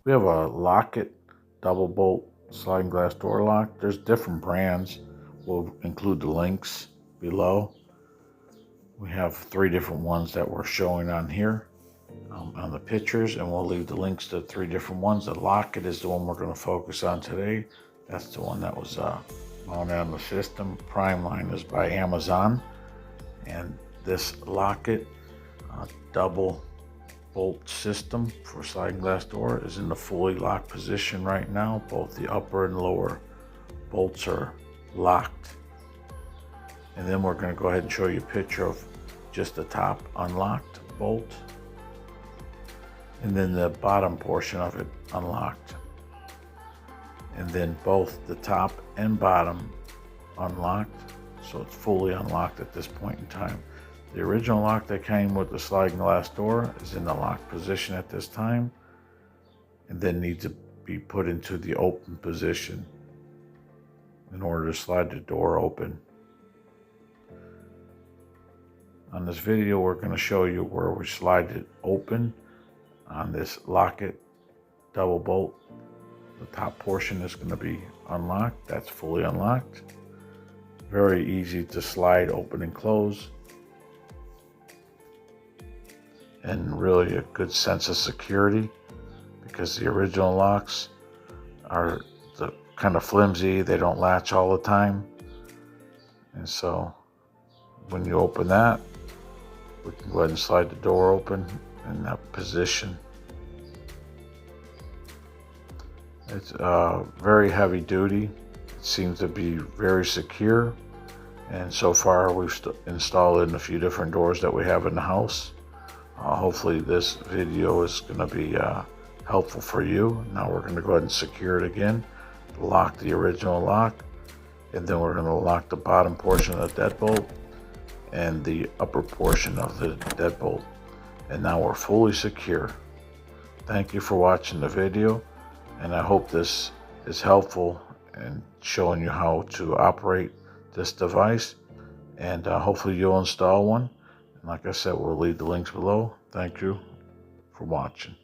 We have a Locket double bolt sliding glass door lock. There's different brands. We'll include the links below. We have 3 different ones that we're showing on here on the pictures, and we'll leave the links to 3 different ones. The Locket is the one we're going to focus on today. That's the one that was mounted on the system. Prime Line is by Amazon, and this Locket double bolt system for sliding glass door is in the fully locked position right now. Both the upper and lower bolts are locked. And then we're going to go ahead and show you a picture of just the top unlocked bolt, and then the bottom portion of it unlocked, and then both the top and bottom unlocked, so it's fully unlocked at this point in time. The original lock that came with the sliding glass door is in the locked position at this time, and then needs to be put into the open position in order to slide the door open. On this video, we're going to show you where we slide it open on this Locket double bolt. The top portion is going to be unlocked. That's fully unlocked. Very easy to slide open and close, and really a good sense of security, because the original locks are kind of flimsy. They don't latch all the time, and so when you open that, we can go ahead and slide the door open in that position. It's very heavy duty. It seems to be very secure, and so far we've installed it in a few different doors that we have in the house. Hopefully this video is going to be helpful for you. Now we're going to go ahead and secure it again, lock the original lock, and then we're going to lock the bottom portion of the deadbolt and the upper portion of the deadbolt, and now we're fully secure. Thank you for watching the video, and I hope this is helpful in showing you how to operate this device, and hopefully you'll install one. And like I said, we'll leave the links below. Thank you for watching.